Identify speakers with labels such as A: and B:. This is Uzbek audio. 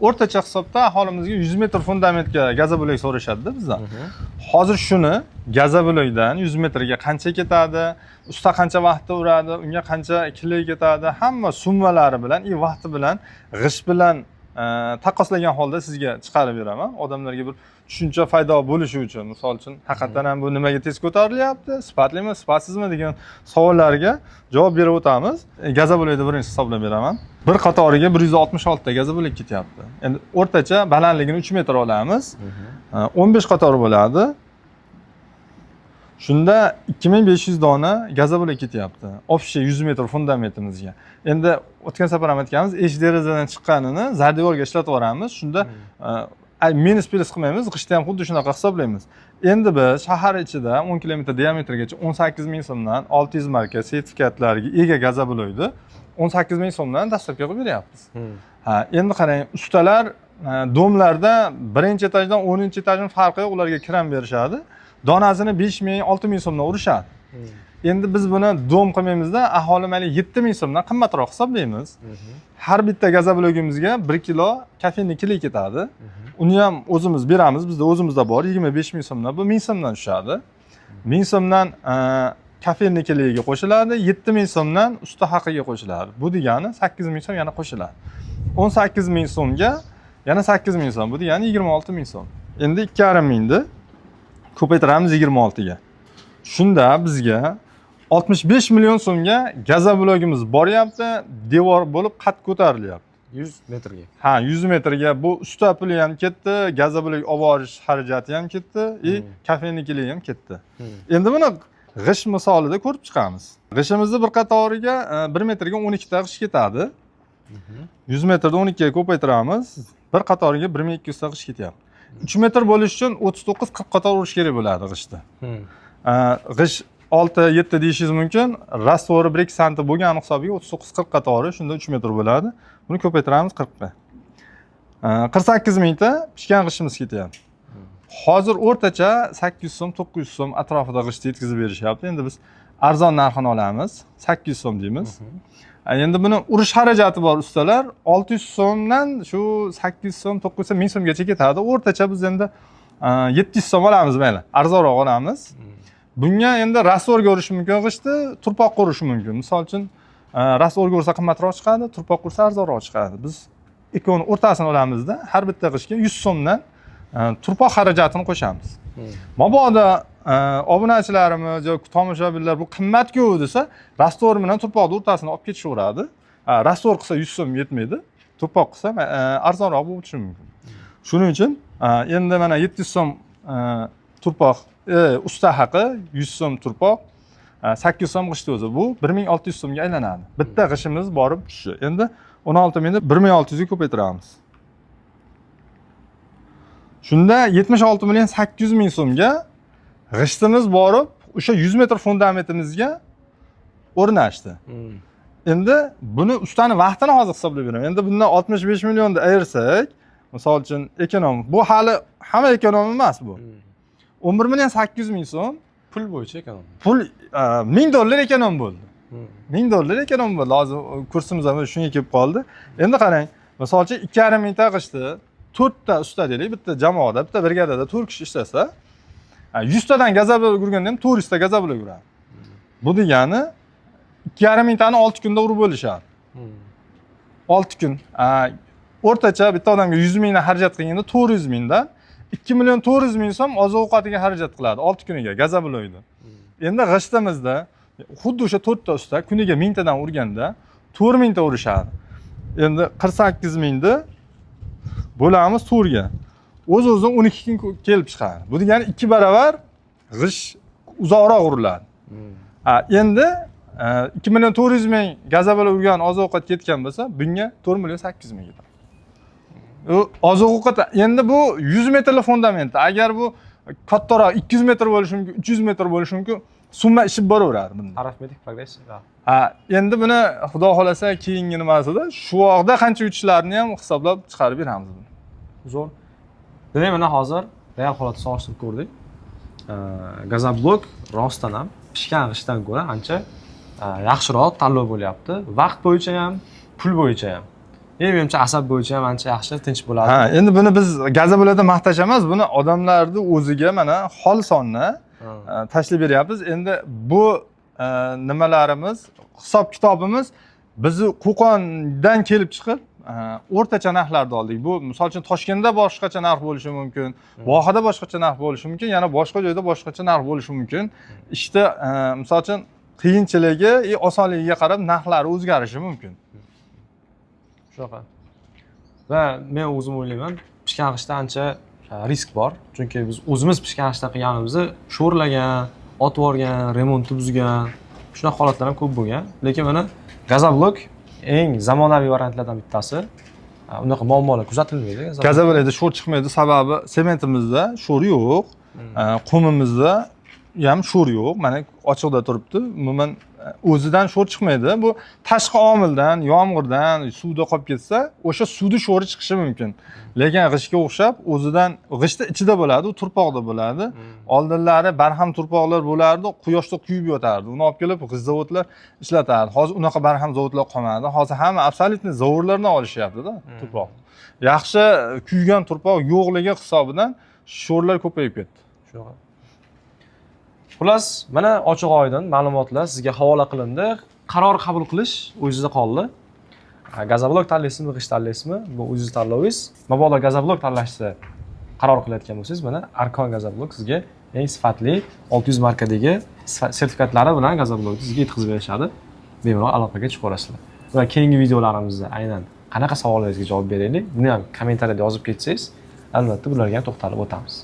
A: o'rtacha hisobda aholimizga 100 metr fundamentga gazoblok so'rashadi bizdan. Hozir shuni gazoblokdan 100 metrga qancha ketadi, usta qancha vaqtda uradi, unga qancha kilo ketadi, hamma summalari bilan, vaqti bilan, g'isht bilan taqqoslagan holda sizga chiqarib beraman. Odamlarga bir tushuncha paydo bo'lishi uchun, misol uchun, haqiqatan ham bu nimaga tez ko'tarilyapti, sifatlimi, sifatsizmi degan savollarga javob berib o'tamiz. Gazoblokni birinchi hisoblab beraman. Bir qatoriga 166 ta gazoblok ketyapti. Endi o'rtacha balandligini 3 metr olamiz. 15 qator bo'ladi. Shunda 2500 dona gazoblok ketyapti. Общий 100 metr fundamentimizga. Endi o'tgan safar ham aytganmiz, eshik derazadan chiqqanini zardivorga ishlatib yuboramiz. Shunda minus plus qilmaymiz, g'ishtni ham xuddi shunaqa hisoblaymiz. Endi biz shahar ichida 10 km diametrgacha 18 ming so'mdan 600 marka sertifikatlariga ega gazoblokni 18 ming so'mdan dastlabki qilib beryapmiz. Endi qarang, ustalar domlarda birinchi etajdan 10-chi etajning farqi yo'q, ularga kiram berishadi. Donasini 5 ming, 6 ming so'mdan urishadi. Endi biz buni dom qilmaymizda, aholi mayli 7 ming so'mdan qimmatroq hisoblaymiz. Har bitta gazoblogimizga 1 kilo kafein kili ketadi. Uni ham o'zimiz beramiz, bizda o'zimizda bor, 25 ming so'mdan, bu 1000 so'mdan tushadi. 1000 so'mdan kafein kiliga qo'shiladi, 7 ming so'mdan usta haqiga qo'shiladi. Bu degani 8 ming so'm yana qo'shiladi. 18 ming so'mga yana 8 ming so'm, bu degani 26 ming so'm. Endi 2,5 mingni ko'paytiramiz 26 ga. Shunda bizga 65 million so'mga gazoblogimiz boryapti, devor bo'lib qad ko'tarilyapti.
B: 100 metrga.
A: 100 metrga bu usta puli ham ketdi, gazoblok olib borish xarajati ham ketdi, kafenikili ham ketdi. Endi buni g'isht misolida ko'rib chiqamiz. G'ishtimizni bir qatoriga 1 metrga 12 ta g'isht ketadi. 100 metrda 12 ga ko'paytiramiz, bir qatoriga 1200 ta g'isht ketyapti. 3 metr bo'lish uchun 39-40 qator urish kerak bo'ladi g'ishtni. G'isht 6-7 deyishingiz mumkin. Rastvori 1-2 santi bo'lgan hisobiga 39-40 qatori, shunda 3 metr bo'ladi. Buni ko'paytiramiz 40 ga. 48 mingta pishgan g'ishtimiz ketyapti. Hozir o'rtacha 800 so'm, 900 so'm atrofida g'isht yetkazib berishyapti. Endi biz arzon narxini olamiz, 800 so'm deymiz. Endi buni urish xarajati bor ustalar, 600 so'mdan shu 800 so'm, 900 so'm, 1000 so'mgacha ketadi. O'rtacha biz endi 700 so'm olamiz mayli, arzonroq olamiz. Bunga endi rasvorga urish mumkin g'ishtni, turpoqqa urish mumkin. Misol uchun rasvorga ursa qimmatroq chiqadi, turpoqqa ursa arzonroq chiqadi. Biz ikkovini o'rtasini olamizda, har bitta g'ishtga 100 so'mdan turpoq xarajatini qo'shamiz. Mabodo obunachilarimiz yoki tomoshabinlar bu qimmat-ku desa, rastvor bilan turpoqni o'rtasini olib ketishaveradi. Rastvor qilsa 100 so'm yetmaydi, turpoq qilsa arzonroq bo'lib o'tishi mumkin. Shuning uchun endi mana 700 so'm turpoq usta haqi, 100 so'm turpoq, 800 so'm g'isht o'zi, bu 1600 so'mga aylanadi. Bitta g'ishtimiz borib tushishi. Endi 16 mingni 1600 ga ko'paytiramiz. Shunda 76 million 800 ming so'mga g'ishtimiz borib, o'sha 100 metr fundamentimizga o'rnashdi. Endi buni ustani vaqtini hozir hisoblab beraman. Endi bundan 65 millionni ayirsak, misol uchun ekonom, bu hali hamma ekonom emas bu. 11 million 800 ming so'm
B: Pul bo'yicha ekonom.
A: Pul $1000 ekonom bo'ldi. $1000 ekonom bo'ldi. Hozir kursimiz ham shunga kelib qoldi. Endi qarang, misol uchun 2,5 mingta g'ishtni 4 ta usta deylik, bitta jamoada, bitta brigadada 4 kishi ishlasa, 100 tadan gazoblok urganda ham 400 ta gazoblok uradi. Bu degani 2,5 mingtani 6 kunda urib bo'lishadi. 6 kun. O'rtacha bitta odamga 100 mingdan xarajat qilganda 400 mingdan 2 million 400 ming so'm oziq-ovqatiga xarajat qiladi 6 kuniga gazoblokni. Endi g'ishtimizda xuddi o'sha 4 ta usta kuniga 1000 tadan urganda 4000 ta urishadi. Endi 48 mingni bo'lamiz 4 ga. O'z-o'zidan 12 kun kelib chiqadi. Bu degani 2 barobar g'isht uzoqroq uriladi. Endi 2 million 400 ming gazoblok urgan oziq-ovqat ketgan bo'lsa, bunga 4 million 800 ming ketadi. Oziq-ovqat endi bu 100 metrli fundament. Agar bu kattaroq 200 metr bo'lishi mumkin, 300 metr bo'lishi mumkin, summa ishib boraveradi bunda.
B: Arifmetik progression.
A: Endi buni xudo xolasa keyingi nimasida shu vaqtda qancha uchishlarni ham hisoblab chiqarib beramiz buni.
B: Zo'r. Demak, mana hozir real holatni solishtirib ko'rdik. Gazoblok rostdan ham pishgan g'ishtdan ko'ra ancha yaxshiroq tanlov bo'lyapti. Vaqt bo'yicha ham, pul bo'yicha ham. Menimcha asab bo'yicha ham ancha yaxshi, tinch bo'ladi.
A: Ha, endi buni biz Gazabulada maqtash emas, buni odamlarni o'ziga mana xolisona tashlab beryapmiz. Endi bu nimalarimiz, hisob kitobimiz bizni Qo'qondan kelib chiqib o'rtacha narxlarda oldik. Bu misol uchun Toshkentda boshqacha narx bo'lishi mumkin, Vohada boshqacha narx bo'lishi mumkin, yana boshqa joyda boshqacha narx bo'lishi mumkin. Ishda misol uchun qiyinchiligi, osonligiga qarab narxlari o'zgarishi mumkin.
B: Shunaqa. Va men o'zim o'ylayman, pishgan g'ishtda ancha risk bor. Chunki biz o'zimiz pishgan g'ishtda qilganimizni sho'rlagan, otib yuborgan, remontni buzgan, shunaqa holatlar ham ko'p bo'lgan. Lekin mana Gazablok eng zamonaviy variantlardan bittasi. Unaqa muammolar kuzatilmaydi.
A: Gazabulada sho'r chiqmaydi, sababi sementimizda sho'r yo'q, qumimizda ham sho'r yo'q. Mana ochiqda turibdi. Umuman o'zidan sho'r chiqmaydi. Bu tashqi omildan, yomg'irdan, suvda qolib ketsa, o'sha suvda sho'ri chiqishi mumkin. Lekin g'ishtga o'xshab, o'zidan g'ishtni ichida bo'ladi, u turpoqda bo'ladi. Oldinlari barham turpoqlar bo'lardi, quyoshda kuyib yotardi. Uni olib kelib g'isht zavodlar ishlatardi. Hozir unaqa barham zavodlar qolmadi. Hozir hamma absolyutni zavodlardan olishyapti-da turpoq. Yaxshi kuygan turpoq yo'qligi hisobidan sho'rlar ko'payib ketdi.
B: Shunaqa. Xullas, mana ochiq oydin ma'lumotlar sizga havola qilindi. Qaror qabul qilish o'zingizda qoldi. Gazablok tanlaysizmi, g'isht tanlaysizmi? Bu o'zingiz tanlovingiz. Mabodo Gazablok tanlashni qaror qilayotgan bo'lsangiz, mana Arkon Gazablok sizga eng sifatli 600 markadagi sertifikatlari bilan Gazablokni sizga yetkazib berishadi. Bemalol aloqaga chiqib olasizlar. Va keyingi videolarimizda aynan qanaqa savollaringizga javob beraylik, buni ham kommentariyada yozib ketsangiz, albatta bularga ham to'xtalib o'tamiz.